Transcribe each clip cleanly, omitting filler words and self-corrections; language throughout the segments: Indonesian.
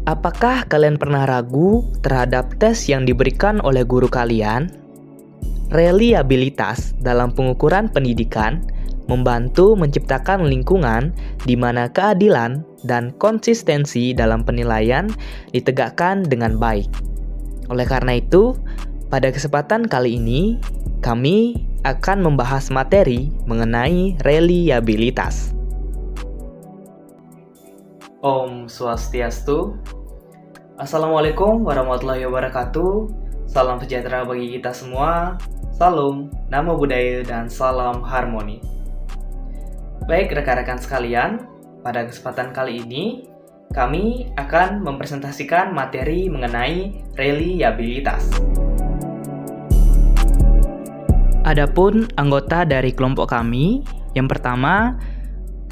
Apakah kalian pernah ragu terhadap tes yang diberikan oleh guru kalian? Reliabilitas dalam pengukuran pendidikan membantu menciptakan lingkungan di mana keadilan dan konsistensi dalam penilaian ditegakkan dengan baik. Oleh karena itu, pada kesempatan kali ini, kami akan membahas materi mengenai reliabilitas. Om Swastiastu. Assalamualaikum warahmatullahi wabarakatuh. Salam sejahtera bagi kita semua. Salam, namo buddhaya, dan salam harmoni. Baik rekan-rekan sekalian, pada kesempatan kali ini kami akan mempresentasikan materi mengenai reliabilitas. Adapun anggota dari kelompok kami, yang pertama,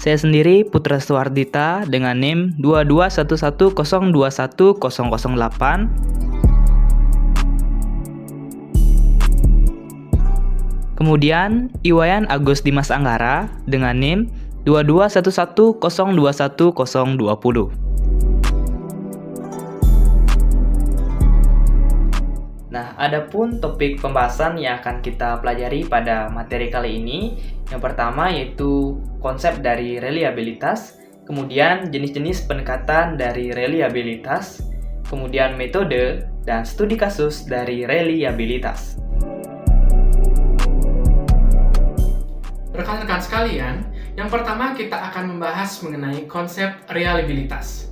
saya sendiri Putra Suwardita dengan NIM 2211021008. Kemudian Iwayan Agus Dimas Anggara dengan NIM 2211021020. Nah, adapun topik pembahasan yang akan kita pelajari pada materi kali ini, yang pertama yaitu konsep dari reliabilitas, kemudian jenis-jenis pendekatan dari reliabilitas, kemudian metode dan studi kasus dari reliabilitas. Rekan-rekan sekalian, yang pertama kita akan membahas mengenai konsep reliabilitas.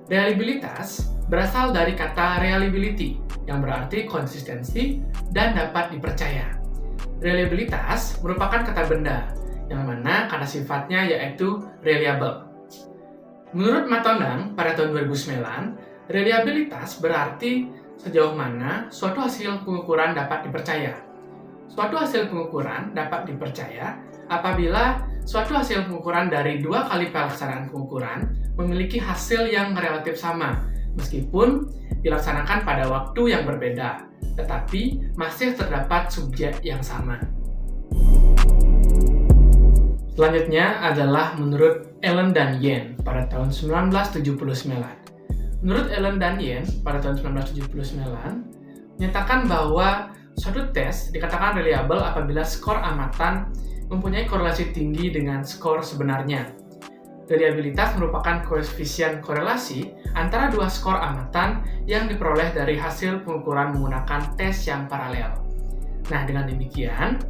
Reliabilitas berasal dari kata reliability, yang berarti konsistensi dan dapat dipercaya. Reliabilitas merupakan kata benda, yang mana kata sifatnya yaitu reliable. Menurut Matondang pada tahun 2009, reliabilitas berarti sejauh mana suatu hasil pengukuran dapat dipercaya. Suatu hasil pengukuran dapat dipercaya apabila suatu hasil pengukuran dari 2 kali pelaksanaan pengukuran memiliki hasil yang relatif sama, meskipun dilaksanakan pada waktu yang berbeda, tetapi masih terdapat subjek yang sama. Selanjutnya adalah menurut Allen dan Yen pada tahun 1979. Menurut Allen dan Yen pada tahun 1979, menyatakan bahwa suatu tes dikatakan reliable apabila skor amatan mempunyai korelasi tinggi dengan skor sebenarnya. Reliabilitas merupakan koefisien korelasi antara 2 skor amatan yang diperoleh dari hasil pengukuran menggunakan tes yang paralel. Nah, dengan demikian,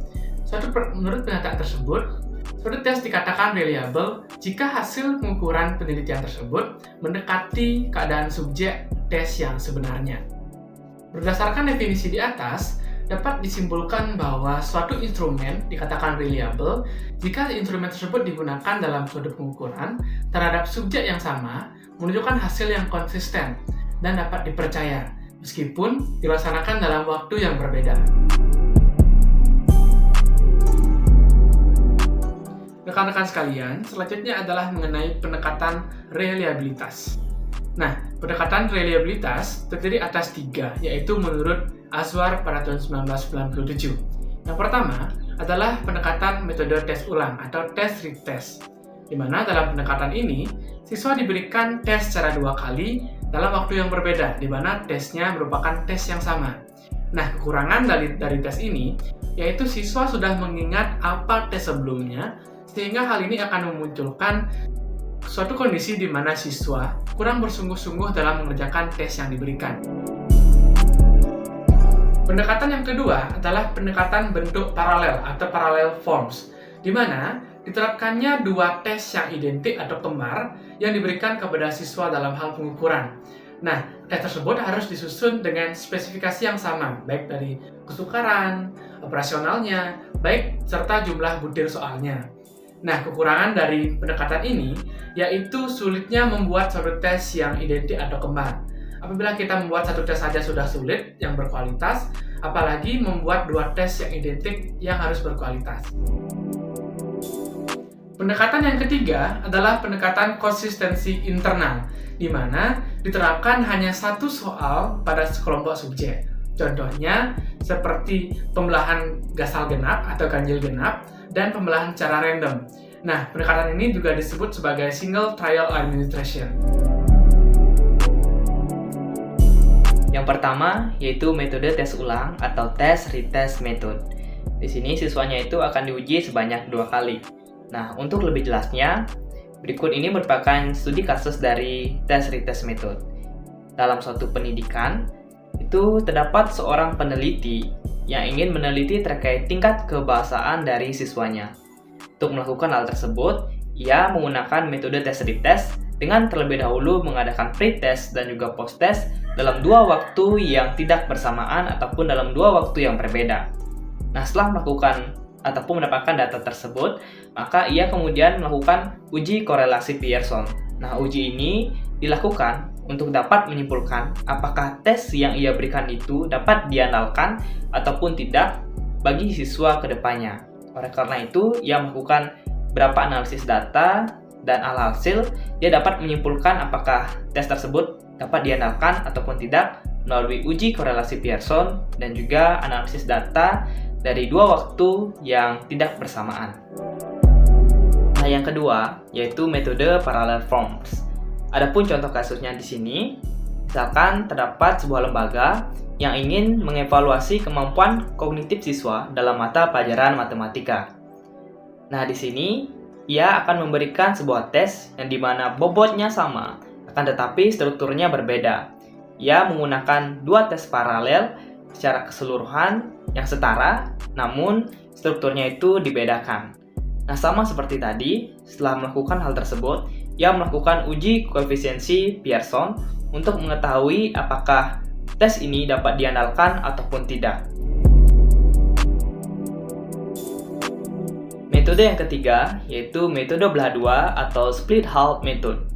menurut pernyataan tersebut, suatu tes dikatakan reliable jika hasil pengukuran penelitian tersebut mendekati keadaan subjek tes yang sebenarnya. Berdasarkan definisi di atas, dapat disimpulkan bahwa suatu instrumen dikatakan reliable jika instrumen tersebut digunakan dalam suatu pengukuran terhadap subjek yang sama, menunjukkan hasil yang konsisten dan dapat dipercaya, meskipun dilaksanakan dalam waktu yang berbeda. Rekan-rekan sekalian, selanjutnya adalah mengenai pendekatan reliabilitas. Nah, pendekatan reliabilitas terdiri atas 3, yaitu menurut Azwar pada tahun 1997. Yang pertama adalah pendekatan metode tes ulang atau tes retest, di mana dalam pendekatan ini, siswa diberikan tes secara 2 kali dalam waktu yang berbeda, di mana tesnya merupakan tes yang sama. Nah, kekurangan dari tes ini, yaitu siswa sudah mengingat apa tes sebelumnya, sehingga hal ini akan memunculkan suatu kondisi di mana siswa kurang bersungguh-sungguh dalam mengerjakan tes yang diberikan. Pendekatan yang kedua adalah pendekatan bentuk paralel atau parallel forms, di mana diterapkannya 2 tes yang identik atau kembar yang diberikan kepada siswa dalam hal pengukuran. Nah, tes tersebut harus disusun dengan spesifikasi yang sama, baik dari kesukaran, operasionalnya, baik serta jumlah butir soalnya. Nah, kekurangan dari pendekatan ini yaitu sulitnya membuat suatu tes yang identik atau kembar. Apabila kita membuat satu tes saja sudah sulit yang berkualitas, apalagi membuat 2 tes yang identik yang harus berkualitas. Pendekatan yang ketiga adalah pendekatan konsistensi internal, di mana diterapkan hanya 1 soal pada sekelompok subjek. Contohnya seperti pembelahan gasal genap atau ganjil genap dan pembelahan secara random. Nah, pendekatan ini juga disebut sebagai single trial administration. Yang pertama yaitu metode tes ulang atau tes retest method. Di sini siswanya itu akan diuji sebanyak 2 kali. Nah, untuk lebih jelasnya, berikut ini merupakan studi kasus dari tes retest method. Dalam suatu pendidikan, itu terdapat seorang peneliti yang ingin meneliti terkait tingkat kebahasaan dari siswanya. Untuk melakukan hal tersebut, ia menggunakan metode tes retest dengan terlebih dahulu mengadakan pre-test dan juga post-test dalam 2 waktu yang tidak bersamaan ataupun dalam 2 waktu yang berbeda. Nah, setelah melakukan ataupun mendapatkan data tersebut, maka ia kemudian melakukan uji korelasi Pearson. Nah, uji ini dilakukan untuk dapat menyimpulkan apakah tes yang ia berikan itu dapat diandalkan ataupun tidak bagi siswa ke depannya. Oleh karena itu, ia melakukan beberapa analisis data dan alhasil dia dapat menyimpulkan apakah tes tersebut dapat diandalkan ataupun tidak melalui uji korelasi Pearson dan juga analisis data dari 2 waktu yang tidak bersamaan. Nah, yang kedua yaitu metode parallel forms. Adapun contoh kasusnya di sini, misalkan terdapat sebuah lembaga yang ingin mengevaluasi kemampuan kognitif siswa dalam mata pelajaran matematika. Nah, di sini ia akan memberikan sebuah tes yang dimana bobotnya sama, akan tetapi strukturnya berbeda. Ia menggunakan 2 tes paralel secara keseluruhan yang setara, namun strukturnya itu dibedakan. Nah, sama seperti tadi, setelah melakukan hal tersebut, ia melakukan uji koefisiensi Pearson untuk mengetahui apakah tes ini dapat diandalkan ataupun tidak. Metode yang ketiga yaitu metode belah 2 atau split half method.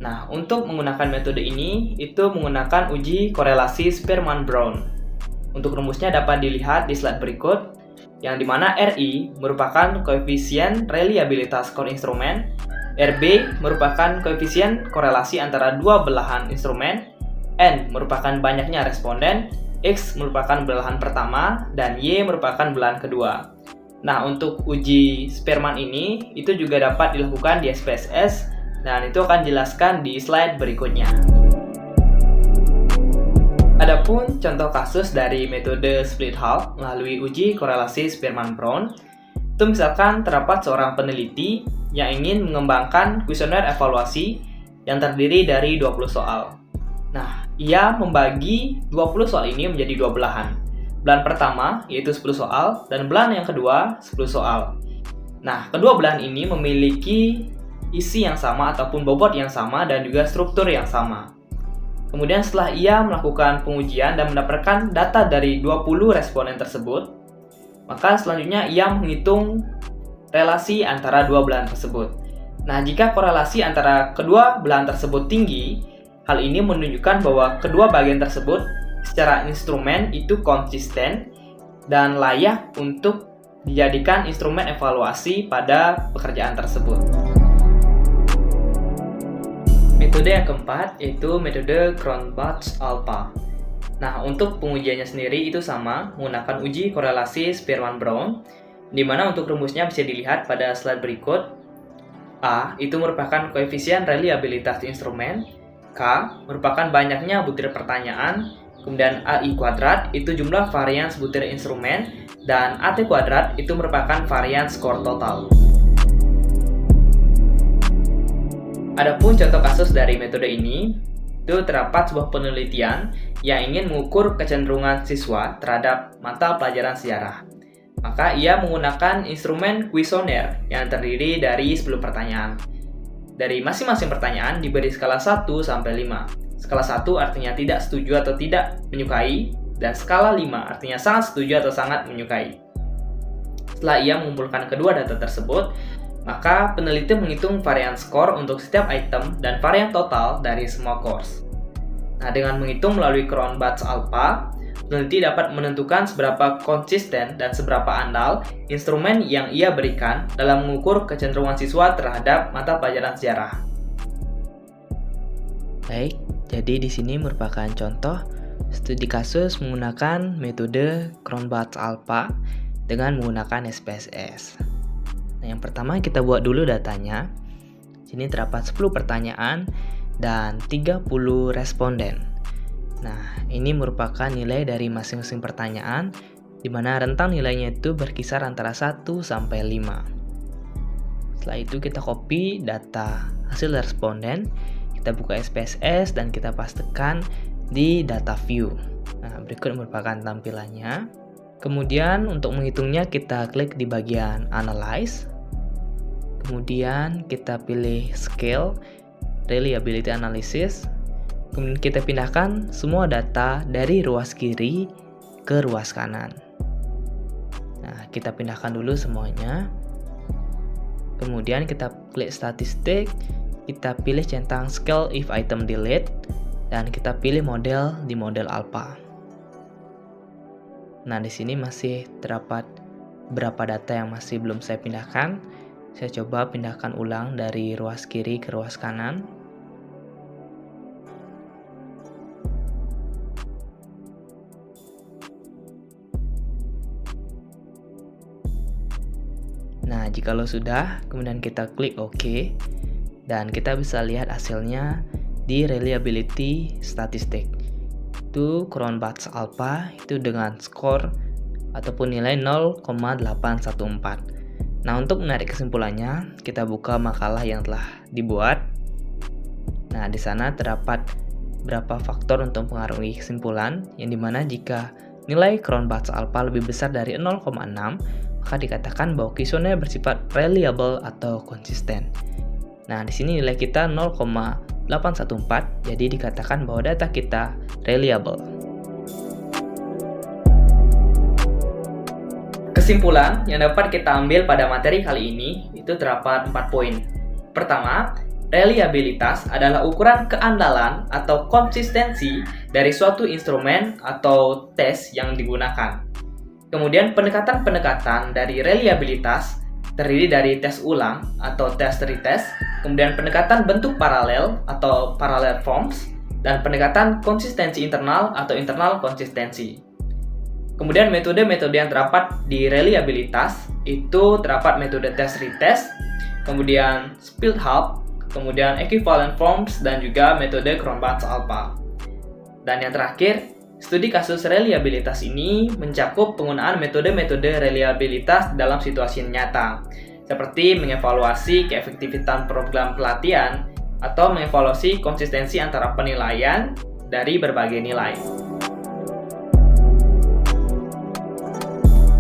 Nah, untuk menggunakan metode ini, itu menggunakan uji korelasi Spearman-Brown. Untuk rumusnya dapat dilihat di slide berikut, yang dimana RI merupakan koefisien reliabilitas skor instrumen, RB merupakan koefisien korelasi antara 2 belahan instrumen, N merupakan banyaknya responden, X merupakan belahan pertama, dan Y merupakan belahan kedua. Nah, untuk uji Spearman ini, itu juga dapat dilakukan di SPSS, dan itu akan dijelaskan di slide berikutnya. Adapun contoh kasus dari metode split half melalui uji korelasi Spearman-Brown, itu misalkan terdapat seorang peneliti yang ingin mengembangkan kuesioner evaluasi yang terdiri dari 20 soal. Nah, ia membagi 20 soal ini menjadi 2 belahan. Belahan pertama yaitu 10 soal dan belahan yang kedua 10 soal. Nah, kedua belahan ini memiliki isi yang sama ataupun bobot yang sama dan juga struktur yang sama. Kemudian setelah ia melakukan pengujian dan mendapatkan data dari 20 responden tersebut, maka selanjutnya ia menghitung relasi antara 2 belahan tersebut. Nah, jika korelasi antara kedua belahan tersebut tinggi, hal ini menunjukkan bahwa kedua bagian tersebut secara instrumen itu konsisten dan layak untuk dijadikan instrumen evaluasi pada pekerjaan tersebut. Metode yang keempat yaitu metode Cronbach-Alpha. Nah, untuk pengujiannya sendiri itu sama, menggunakan uji korelasi Spearman-Brown, di mana untuk rumusnya bisa dilihat pada slide berikut. A itu merupakan koefisien reliabilitas instrumen, K merupakan banyaknya butir pertanyaan, kemudian AI kuadrat itu jumlah varians butir instrumen, dan AT kuadrat itu merupakan varians skor total. Adapun contoh kasus dari metode ini, itu terdapat sebuah penelitian yang ingin mengukur kecenderungan siswa terhadap mata pelajaran sejarah. Maka ia menggunakan instrumen kuesioner yang terdiri dari 10 pertanyaan. Dari masing-masing pertanyaan diberi skala 1 sampai 5. Skala 1 artinya tidak setuju atau tidak menyukai, dan skala 5 artinya sangat setuju atau sangat menyukai. Setelah ia mengumpulkan kedua data tersebut, maka peneliti menghitung varian skor untuk setiap item dan varian total dari semua course. Nah, dengan menghitung melalui Cronbach-Alpha, peneliti dapat menentukan seberapa konsisten dan seberapa andal instrumen yang ia berikan dalam mengukur kecenderungan siswa terhadap mata pelajaran sejarah. Baik, jadi di sini merupakan contoh studi kasus menggunakan metode Cronbach-Alpha dengan menggunakan SPSS. Nah, yang pertama kita buat dulu datanya. Sini terdapat 10 pertanyaan dan 30 responden. Nah, ini merupakan nilai dari masing-masing pertanyaan, di mana rentang nilainya itu berkisar antara 1 sampai 5. Setelah itu kita copy data hasil responden, kita buka SPSS dan kita pastekan di data view. Nah, berikut merupakan tampilannya. Kemudian untuk menghitungnya kita klik di bagian Analyze. Kemudian kita pilih Scale, Reliability Analysis. Kemudian kita pindahkan semua data dari ruas kiri ke ruas kanan. Nah, kita pindahkan dulu semuanya. Kemudian kita klik statistik, kita pilih centang scale if item delete, dan kita pilih model di model alpha. Nah, di sini masih terdapat beberapa data yang masih belum saya pindahkan. Saya coba pindahkan ulang dari ruas kiri ke ruas kanan. Nah, jikalau sudah, kemudian kita klik OK, dan kita bisa lihat hasilnya di reliability statistik. Itu Cronbach's alpha itu dengan skor ataupun nilai 0,814. Nah, untuk menarik kesimpulannya, kita buka makalah yang telah dibuat. Nah, di sana terdapat beberapa faktor untuk mempengaruhi kesimpulan, yang dimana jika nilai Cronbach's alpha lebih besar dari 0,6, maka dikatakan bahwa kuesioner bersifat reliable atau konsisten. Nah, di sini nilai kita 0,814, jadi dikatakan bahwa data kita reliable. Kesimpulan yang dapat kita ambil pada materi kali ini itu terdapat 4 poin. Pertama, reliabilitas adalah ukuran keandalan atau konsistensi dari suatu instrumen atau tes yang digunakan. Kemudian pendekatan-pendekatan dari reliabilitas terdiri dari tes ulang atau test retest, kemudian pendekatan bentuk paralel atau parallel forms, dan pendekatan konsistensi internal atau internal konsistensi. Kemudian metode-metode yang terdapat di reliabilitas itu terdapat metode test retest, kemudian split half, kemudian equivalent forms, dan juga metode Cronbach's alpha. Dan yang terakhir, studi kasus reliabilitas ini mencakup penggunaan metode-metode reliabilitas dalam situasi nyata, seperti mengevaluasi keefektifitasan program pelatihan atau mengevaluasi konsistensi antara penilaian dari berbagai nilai.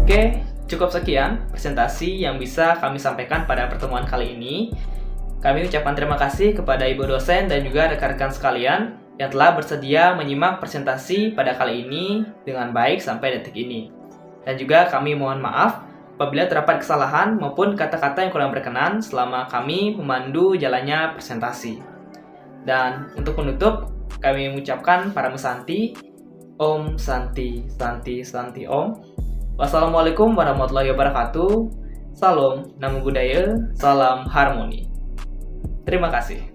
Oke, cukup sekian presentasi yang bisa kami sampaikan pada pertemuan kali ini. Kami ucapkan terima kasih kepada Ibu dosen dan juga rekan-rekan sekalian yang telah bersedia menyimak presentasi pada kali ini dengan baik sampai detik ini. Dan juga kami mohon maaf apabila terdapat kesalahan maupun kata-kata yang kurang berkenan selama kami memandu jalannya presentasi. Dan untuk penutup, kami mengucapkan para mesanti, Om Santi Santi Santi Om. Wassalamualaikum warahmatullahi wabarakatuh. Salam, namo buddhaya, salam harmoni. Terima kasih.